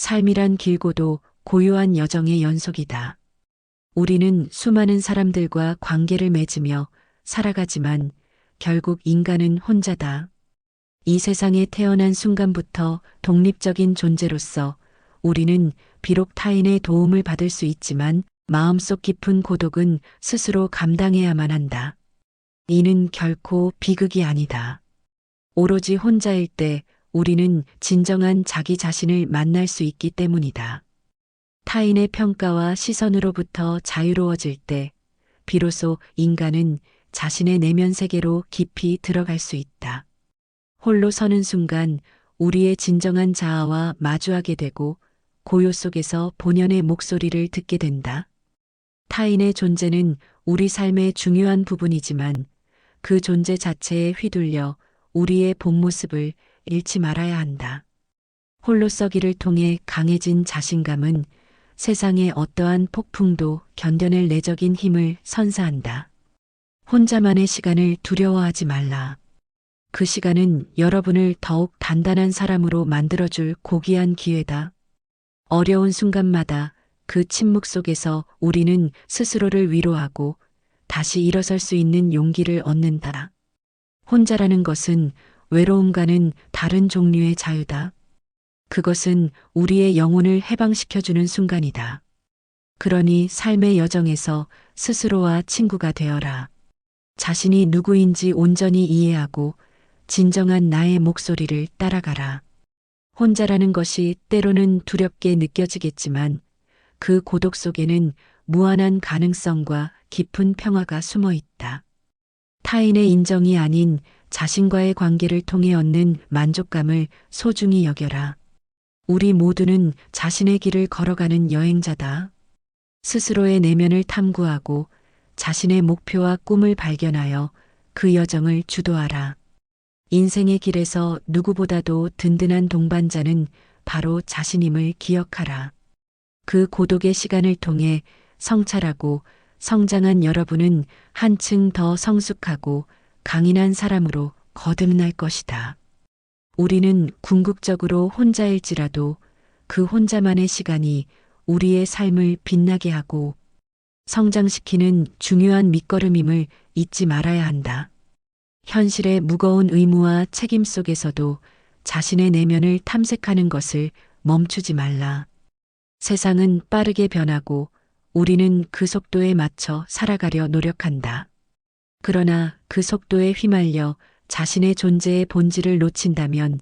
삶이란 길고도 고요한 여정의 연속이다. 우리는 수많은 사람들과 관계를 맺으며 살아가지만 결국 인간은 혼자다. 이 세상에 태어난 순간부터 독립적인 존재로서 우리는 비록 타인의 도움을 받을 수 있지만 마음속 깊은 고독은 스스로 감당해야만 한다. 이는 결코 비극이 아니다. 오로지 혼자일 때 우리는 진정한 자기 자신을 만날 수 있기 때문이다. 타인의 평가와 시선으로부터 자유로워질 때 비로소 인간은 자신의 내면 세계로 깊이 들어갈 수 있다. 홀로 서는 순간 우리의 진정한 자아와 마주하게 되고 고요 속에서 본연의 목소리를 듣게 된다. 타인의 존재는 우리 삶의 중요한 부분이지만 그 존재 자체에 휘둘려 우리의 본 모습을 잃지 말아야 한다. 홀로 서기를 통해 강해진 자신감은 세상의 어떠한 폭풍도 견뎌낼 내적인 힘을 선사한다. 혼자만의 시간을 두려워하지 말라. 그 시간은 여러분을 더욱 단단한 사람으로 만들어줄 고귀한 기회다. 어려운 순간마다 그 침묵 속에서 우리는 스스로를 위로하고 다시 일어설 수 있는 용기를 얻는다. 혼자라는 것은 외로움과는 다른 종류의 자유다. 그것은 우리의 영혼을 해방시켜주는 순간이다. 그러니 삶의 여정에서 스스로와 친구가 되어라. 자신이 누구인지 온전히 이해하고 진정한 나의 목소리를 따라가라. 혼자라는 것이 때로는 두렵게 느껴지겠지만 그 고독 속에는 무한한 가능성과 깊은 평화가 숨어 있다. 타인의 인정이 아닌 자신과의 관계를 통해 얻는 만족감을 소중히 여겨라. 우리 모두는 자신의 길을 걸어가는 여행자다. 스스로의 내면을 탐구하고 자신의 목표와 꿈을 발견하여 그 여정을 주도하라. 인생의 길에서 누구보다도 든든한 동반자는 바로 자신임을 기억하라. 그 고독의 시간을 통해 성찰하고 성장한 여러분은 한층 더 성숙하고 강인한 사람으로 거듭날 것이다. 우리는 궁극적으로 혼자일지라도 그 혼자만의 시간이 우리의 삶을 빛나게 하고 성장시키는 중요한 밑거름임을 잊지 말아야 한다. 현실의 무거운 의무와 책임 속에서도 자신의 내면을 탐색하는 것을 멈추지 말라. 세상은 빠르게 변하고 우리는 그 속도에 맞춰 살아가려 노력한다. 그러나 그 속도에 휘말려 자신의 존재의 본질을 놓친다면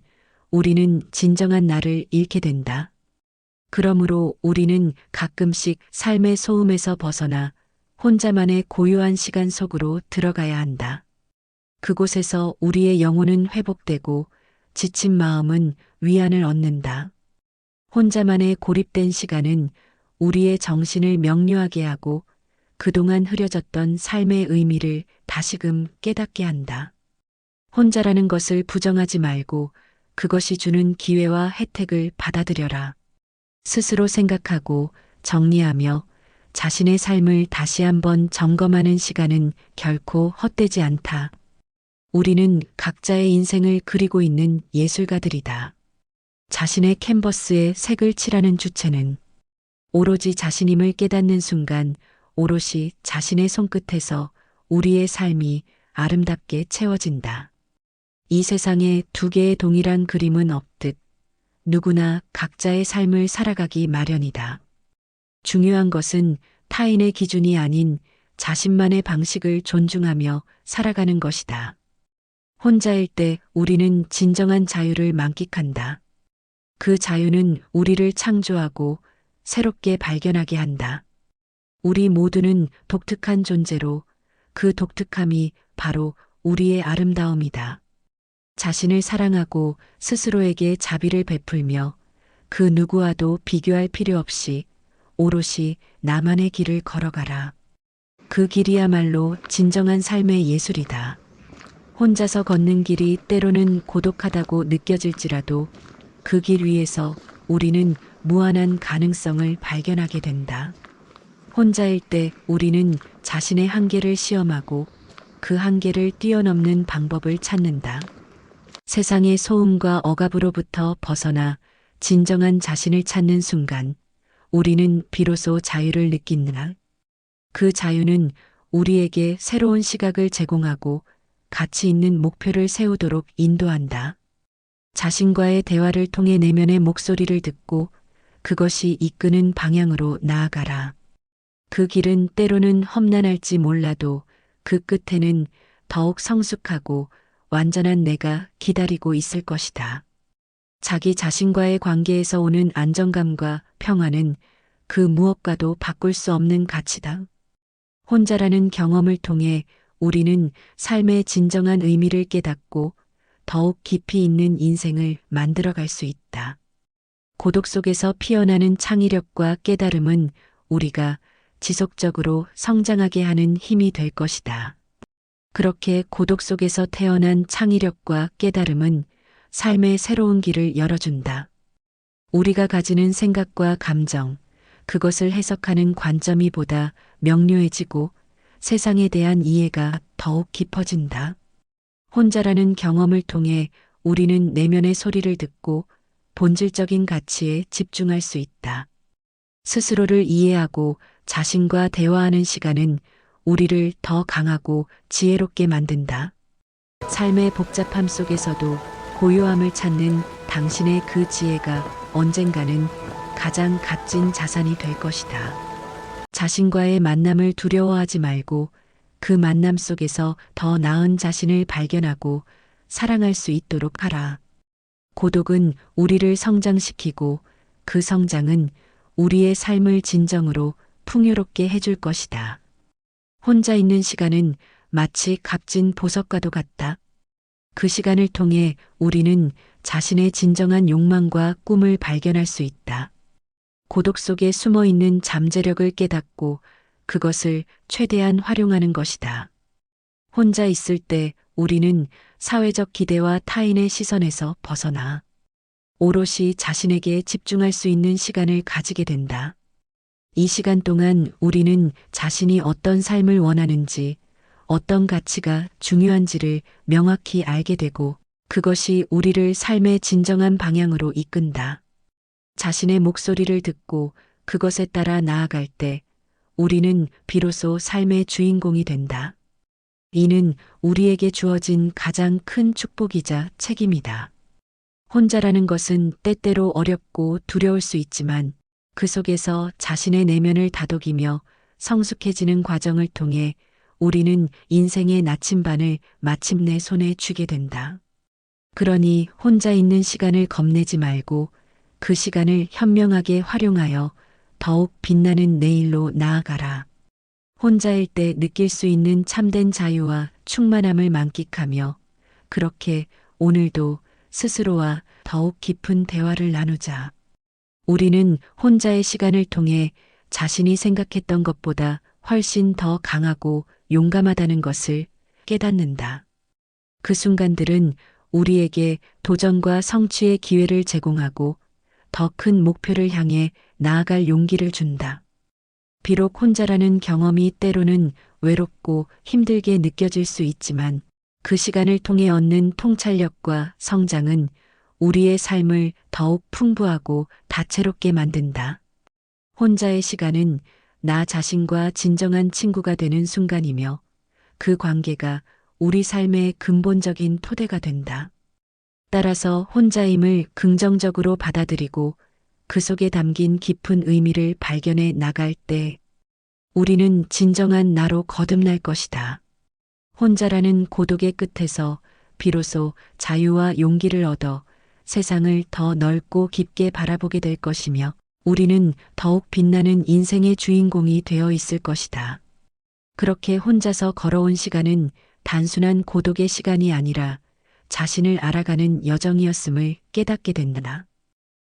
우리는 진정한 나를 잃게 된다. 그러므로 우리는 가끔씩 삶의 소음에서 벗어나 혼자만의 고요한 시간 속으로 들어가야 한다. 그곳에서 우리의 영혼은 회복되고 지친 마음은 위안을 얻는다. 혼자만의 고립된 시간은 우리의 정신을 명료하게 하고 그동안 흐려졌던 삶의 의미를 다시금 깨닫게 한다. 혼자라는 것을 부정하지 말고 그것이 주는 기회와 혜택을 받아들여라. 스스로 생각하고 정리하며 자신의 삶을 다시 한번 점검하는 시간은 결코 헛되지 않다. 우리는 각자의 인생을 그리고 있는 예술가들이다. 자신의 캔버스에 색을 칠하는 주체는 오로지 자신임을 깨닫는 순간 오롯이 자신의 손끝에서 우리의 삶이 아름답게 채워진다. 이 세상에 두 개의 동일한 그림은 없듯 누구나 각자의 삶을 살아가기 마련이다. 중요한 것은 타인의 기준이 아닌 자신만의 방식을 존중하며 살아가는 것이다. 혼자일 때 우리는 진정한 자유를 만끽한다. 그 자유는 우리를 창조하고 새롭게 발견하게 한다. 우리 모두는 독특한 존재로 그 독특함이 바로 우리의 아름다움이다. 자신을 사랑하고 스스로에게 자비를 베풀며 그 누구와도 비교할 필요 없이 오롯이 나만의 길을 걸어가라. 그 길이야말로 진정한 삶의 예술이다. 혼자서 걷는 길이 때로는 고독하다고 느껴질지라도 그 길 위에서 우리는 무한한 가능성을 발견하게 된다. 혼자일 때 우리는 자신의 한계를 시험하고 그 한계를 뛰어넘는 방법을 찾는다. 세상의 소음과 억압으로부터 벗어나 진정한 자신을 찾는 순간 우리는 비로소 자유를 느낀다. 그 자유는 우리에게 새로운 시각을 제공하고 가치 있는 목표를 세우도록 인도한다. 자신과의 대화를 통해 내면의 목소리를 듣고 그것이 이끄는 방향으로 나아가라. 그 길은 때로는 험난할지 몰라도 그 끝에는 더욱 성숙하고 완전한 내가 기다리고 있을 것이다. 자기 자신과의 관계에서 오는 안정감과 평화는 그 무엇과도 바꿀 수 없는 가치다. 혼자라는 경험을 통해 우리는 삶의 진정한 의미를 깨닫고 더욱 깊이 있는 인생을 만들어갈 수 있다. 고독 속에서 피어나는 창의력과 깨달음은 우리가 지속적으로 성장하게 하는 힘이 될 것이다. 그렇게 고독 속에서 태어난 창의력과 깨달음은 삶의 새로운 길을 열어준다. 우리가 가지는 생각과 감정, 그것을 해석하는 관점이 보다 명료해지고 세상에 대한 이해가 더욱 깊어진다. 혼자라는 경험을 통해 우리는 내면의 소리를 듣고 본질적인 가치에 집중할 수 있다. 스스로를 이해하고 자신과 대화하는 시간은 우리를 더 강하고 지혜롭게 만든다. 삶의 복잡함 속에서도 고요함을 찾는 당신의 그 지혜가 언젠가는 가장 값진 자산이 될 것이다. 자신과의 만남을 두려워하지 말고 그 만남 속에서 더 나은 자신을 발견하고 사랑할 수 있도록 하라. 고독은 우리를 성장시키고 그 성장은 우리의 삶을 진정으로 풍요롭게 해줄 것이다. 혼자 있는 시간은 마치 값진 보석과도 같다. 그 시간을 통해 우리는 자신의 진정한 욕망과 꿈을 발견할 수 있다. 고독 속에 숨어 있는 잠재력을 깨닫고 그것을 최대한 활용하는 것이다. 혼자 있을 때 우리는 사회적 기대와 타인의 시선에서 벗어나 오롯이 자신에게 집중할 수 있는 시간을 가지게 된다. 이 시간 동안 우리는 자신이 어떤 삶을 원하는지, 어떤 가치가 중요한지를 명확히 알게 되고 그것이 우리를 삶의 진정한 방향으로 이끈다. 자신의 목소리를 듣고 그것에 따라 나아갈 때 우리는 비로소 삶의 주인공이 된다. 이는 우리에게 주어진 가장 큰 축복이자 책임이다. 혼자라는 것은 때때로 어렵고 두려울 수 있지만 그 속에서 자신의 내면을 다독이며 성숙해지는 과정을 통해 우리는 인생의 나침반을 마침내 손에 쥐게 된다. 그러니 혼자 있는 시간을 겁내지 말고 그 시간을 현명하게 활용하여 더욱 빛나는 내일로 나아가라. 혼자일 때 느낄 수 있는 참된 자유와 충만함을 만끽하며 그렇게 오늘도 스스로와 더욱 깊은 대화를 나누자. 우리는 혼자의 시간을 통해 자신이 생각했던 것보다 훨씬 더 강하고 용감하다는 것을 깨닫는다. 그 순간들은 우리에게 도전과 성취의 기회를 제공하고 더 큰 목표를 향해 나아갈 용기를 준다. 비록 혼자라는 경험이 때로는 외롭고 힘들게 느껴질 수 있지만 그 시간을 통해 얻는 통찰력과 성장은 우리의 삶을 더욱 풍부하고 다채롭게 만든다. 혼자의 시간은 나 자신과 진정한 친구가 되는 순간이며 그 관계가 우리 삶의 근본적인 토대가 된다. 따라서 혼자임을 긍정적으로 받아들이고 그 속에 담긴 깊은 의미를 발견해 나갈 때 우리는 진정한 나로 거듭날 것이다. 혼자라는 고독의 끝에서 비로소 자유와 용기를 얻어 세상을 더 넓고 깊게 바라보게 될 것이며 우리는 더욱 빛나는 인생의 주인공이 되어 있을 것이다. 그렇게 혼자서 걸어온 시간은 단순한 고독의 시간이 아니라 자신을 알아가는 여정이었음을 깨닫게 된다.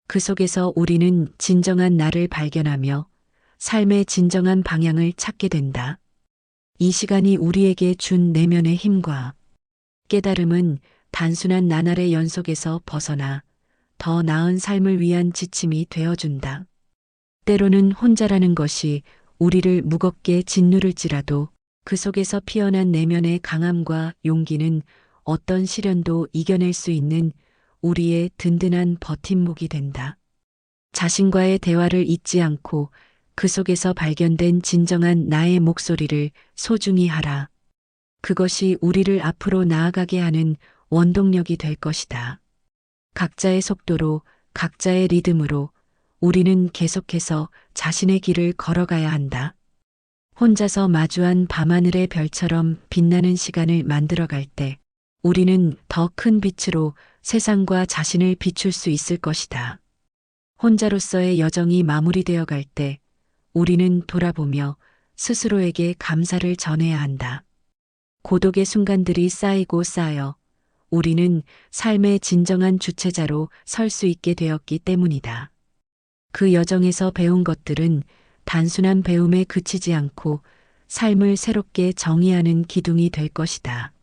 그 속에서 우리는 진정한 나를 발견하며 삶의 진정한 방향을 찾게 된다. 이 시간이 우리에게 준 내면의 힘과 깨달음은 단순한 나날의 연속에서 벗어나 더 나은 삶을 위한 지침이 되어준다. 때로는 혼자라는 것이 우리를 무겁게 짓누를지라도 그 속에서 피어난 내면의 강함과 용기는 어떤 시련도 이겨낼 수 있는 우리의 든든한 버팀목이 된다. 자신과의 대화를 잊지 않고 그 속에서 발견된 진정한 나의 목소리를 소중히 하라. 그것이 우리를 앞으로 나아가게 하는 원동력이 될 것이다. 각자의 속도로, 각자의 리듬으로 우리는 계속해서 자신의 길을 걸어가야 한다. 혼자서 마주한 밤하늘의 별처럼 빛나는 시간을 만들어갈 때 우리는 더 큰 빛으로 세상과 자신을 비출 수 있을 것이다. 혼자로서의 여정이 마무리되어 갈 때 우리는 돌아보며 스스로에게 감사를 전해야 한다. 고독의 순간들이 쌓이고 쌓여 우리는 삶의 진정한 주체자로 설 수 있게 되었기 때문이다. 그 여정에서 배운 것들은 단순한 배움에 그치지 않고 삶을 새롭게 정의하는 기둥이 될 것이다.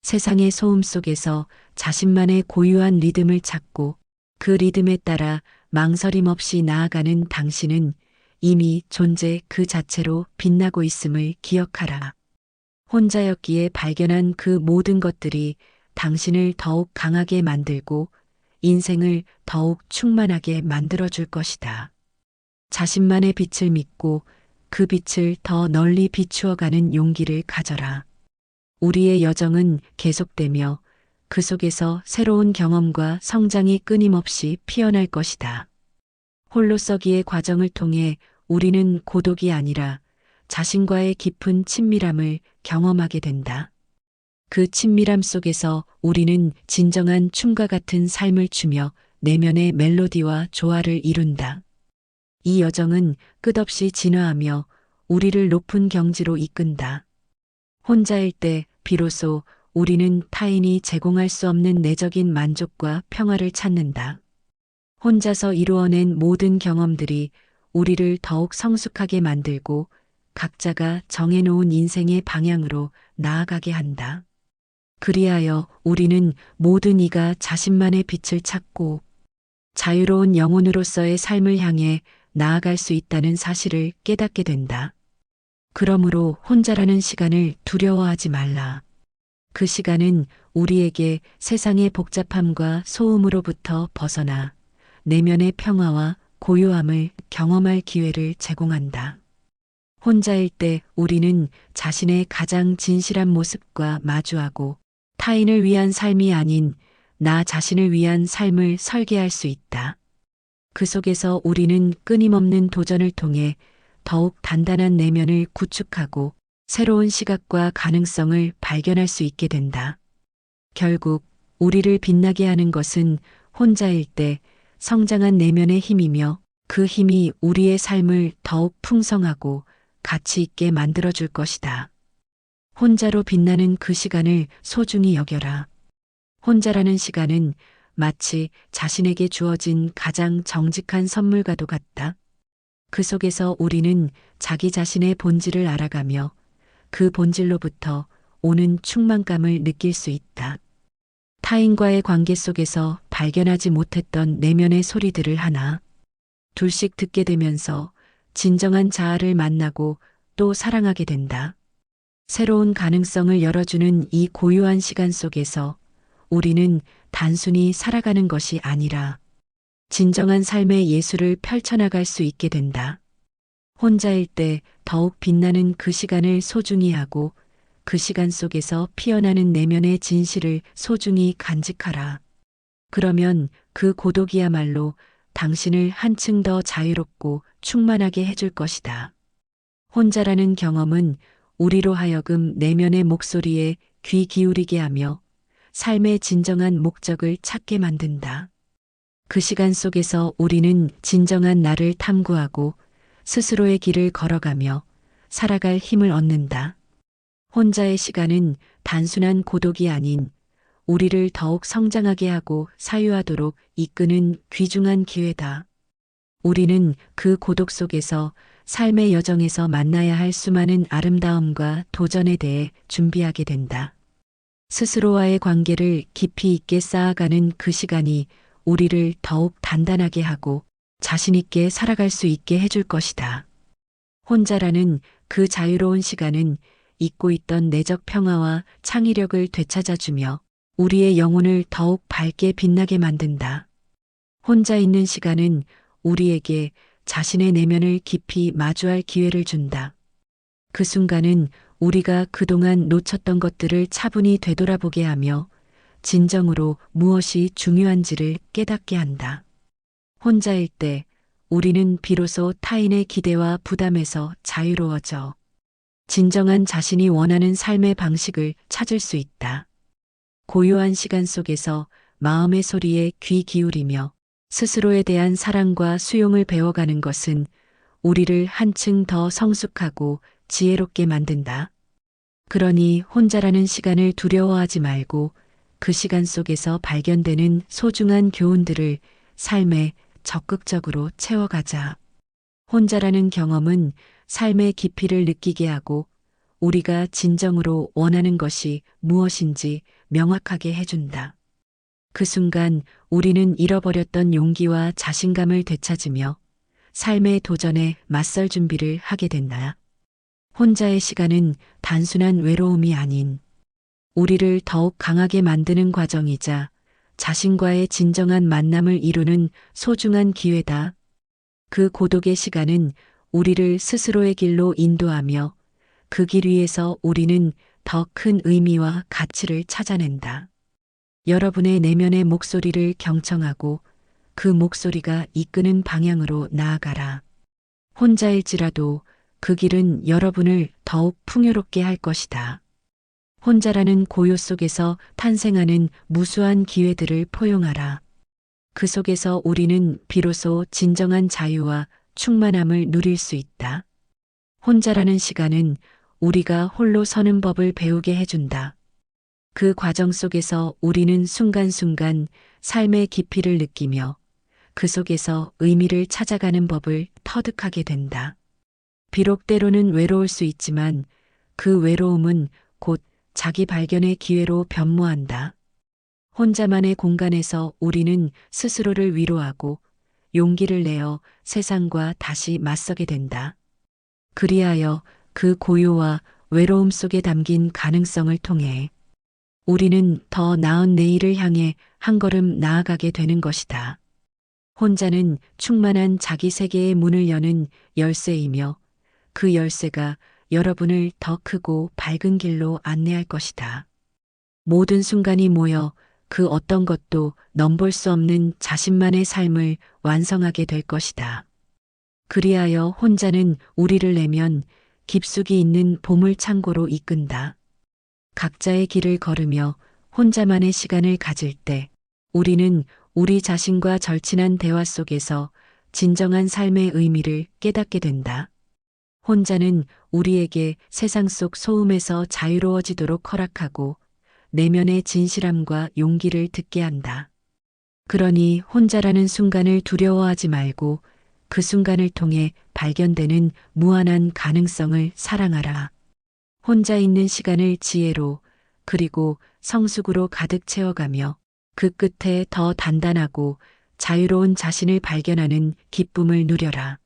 세상의 소음 속에서 자신만의 고유한 리듬을 찾고 그 리듬에 따라 망설임 없이 나아가는 당신은 이미 존재 그 자체로 빛나고 있음을 기억하라. 혼자였기에 발견한 그 모든 것들이 당신을 더욱 강하게 만들고 인생을 더욱 충만하게 만들어줄 것이다. 자신만의 빛을 믿고 그 빛을 더 널리 비추어가는 용기를 가져라. 우리의 여정은 계속되며 그 속에서 새로운 경험과 성장이 끊임없이 피어날 것이다. 홀로 서기의 과정을 통해 우리는 고독이 아니라 자신과의 깊은 친밀함을 경험하게 된다. 그 친밀함 속에서 우리는 진정한 춤과 같은 삶을 추며 내면의 멜로디와 조화를 이룬다. 이 여정은 끝없이 진화하며 우리를 높은 경지로 이끈다. 혼자일 때 비로소 우리는 타인이 제공할 수 없는 내적인 만족과 평화를 찾는다. 혼자서 이루어낸 모든 경험들이 우리를 더욱 성숙하게 만들고 각자가 정해놓은 인생의 방향으로 나아가게 한다. 그리하여 우리는 모든 이가 자신만의 빛을 찾고 자유로운 영혼으로서의 삶을 향해 나아갈 수 있다는 사실을 깨닫게 된다. 그러므로 혼자라는 시간을 두려워하지 말라. 그 시간은 우리에게 세상의 복잡함과 소음으로부터 벗어나 내면의 평화와 고요함을 경험할 기회를 제공한다. 혼자일 때 우리는 자신의 가장 진실한 모습과 마주하고 타인을 위한 삶이 아닌 나 자신을 위한 삶을 설계할 수 있다. 그 속에서 우리는 끊임없는 도전을 통해 더욱 단단한 내면을 구축하고 새로운 시각과 가능성을 발견할 수 있게 된다. 결국 우리를 빛나게 하는 것은 혼자일 때 성장한 내면의 힘이며 그 힘이 우리의 삶을 더욱 풍성하고 가치 있게 만들어줄 것이다. 혼자로 빛나는 그 시간을 소중히 여겨라. 혼자라는 시간은 마치 자신에게 주어진 가장 정직한 선물과도 같다. 그 속에서 우리는 자기 자신의 본질을 알아가며 그 본질로부터 오는 충만감을 느낄 수 있다. 타인과의 관계 속에서 발견하지 못했던 내면의 소리들을 하나, 둘씩 듣게 되면서 진정한 자아를 만나고 또 사랑하게 된다. 새로운 가능성을 열어주는 이 고요한 시간 속에서 우리는 단순히 살아가는 것이 아니라 진정한 삶의 예술을 펼쳐나갈 수 있게 된다. 혼자일 때 더욱 빛나는 그 시간을 소중히 하고 그 시간 속에서 피어나는 내면의 진실을 소중히 간직하라. 그러면 그 고독이야말로 당신을 한층 더 자유롭고 충만하게 해줄 것이다. 혼자라는 경험은 우리로 하여금 내면의 목소리에 귀 기울이게 하며 삶의 진정한 목적을 찾게 만든다. 그 시간 속에서 우리는 진정한 나를 탐구하고 스스로의 길을 걸어가며 살아갈 힘을 얻는다. 혼자의 시간은 단순한 고독이 아닌 우리를 더욱 성장하게 하고 사유하도록 이끄는 귀중한 기회다. 우리는 그 고독 속에서 삶의 여정에서 만나야 할 수많은 아름다움과 도전에 대해 준비하게 된다. 스스로와의 관계를 깊이 있게 쌓아가는 그 시간이 우리를 더욱 단단하게 하고 자신 있게 살아갈 수 있게 해줄 것이다. 혼자라는 그 자유로운 시간은 잊고 있던 내적 평화와 창의력을 되찾아주며 우리의 영혼을 더욱 밝게 빛나게 만든다. 혼자 있는 시간은 우리에게 자신의 내면을 깊이 마주할 기회를 준다. 그 순간은 우리가 그동안 놓쳤던 것들을 차분히 되돌아보게 하며 진정으로 무엇이 중요한지를 깨닫게 한다. 혼자일 때 우리는 비로소 타인의 기대와 부담에서 자유로워져 진정한 자신이 원하는 삶의 방식을 찾을 수 있다. 고요한 시간 속에서 마음의 소리에 귀 기울이며 스스로에 대한 사랑과 수용을 배워가는 것은 우리를 한층 더 성숙하고 지혜롭게 만든다. 그러니 혼자라는 시간을 두려워하지 말고 그 시간 속에서 발견되는 소중한 교훈들을 삶에 적극적으로 채워가자. 혼자라는 경험은 삶의 깊이를 느끼게 하고 우리가 진정으로 원하는 것이 무엇인지 명확하게 해준다. 그 순간 우리는 잃어버렸던 용기와 자신감을 되찾으며 삶의 도전에 맞설 준비를 하게 된다. 혼자의 시간은 단순한 외로움이 아닌 우리를 더욱 강하게 만드는 과정이자 자신과의 진정한 만남을 이루는 소중한 기회다. 그 고독의 시간은 우리를 스스로의 길로 인도하며 그 길 위에서 우리는 더 큰 의미와 가치를 찾아낸다. 여러분의 내면의 목소리를 경청하고 그 목소리가 이끄는 방향으로 나아가라. 혼자일지라도 그 길은 여러분을 더욱 풍요롭게 할 것이다. 혼자라는 고요 속에서 탄생하는 무수한 기회들을 포용하라. 그 속에서 우리는 비로소 진정한 자유와 충만함을 누릴 수 있다. 혼자라는 시간은 우리가 홀로 서는 법을 배우게 해준다. 그 과정 속에서 우리는 순간순간 삶의 깊이를 느끼며 그 속에서 의미를 찾아가는 법을 터득하게 된다. 비록 때로는 외로울 수 있지만 그 외로움은 곧 자기 발견의 기회로 변모한다. 혼자만의 공간에서 우리는 스스로를 위로하고 용기를 내어 세상과 다시 맞서게 된다. 그리하여 그 고요와 외로움 속에 담긴 가능성을 통해 우리는 더 나은 내일을 향해 한 걸음 나아가게 되는 것이다. 혼자는 충만한 자기 세계의 문을 여는 열쇠이며 그 열쇠가 여러분을 더 크고 밝은 길로 안내할 것이다. 모든 순간이 모여 그 어떤 것도 넘볼 수 없는 자신만의 삶을 완성하게 될 것이다. 그리하여 혼자는 우리를 내면 깊숙이 있는 보물 창고로 이끈다. 각자의 길을 걸으며 혼자만의 시간을 가질 때 우리는 우리 자신과 절친한 대화 속에서 진정한 삶의 의미를 깨닫게 된다. 혼자는 우리에게 세상 속 소음에서 자유로워지도록 허락하고 내면의 진실함과 용기를 듣게 한다. 그러니 혼자라는 순간을 두려워하지 말고 그 순간을 통해 발견되는 무한한 가능성을 사랑하라. 혼자 있는 시간을 지혜로 그리고 성숙으로 가득 채워가며 그 끝에 더 단단하고 자유로운 자신을 발견하는 기쁨을 누려라.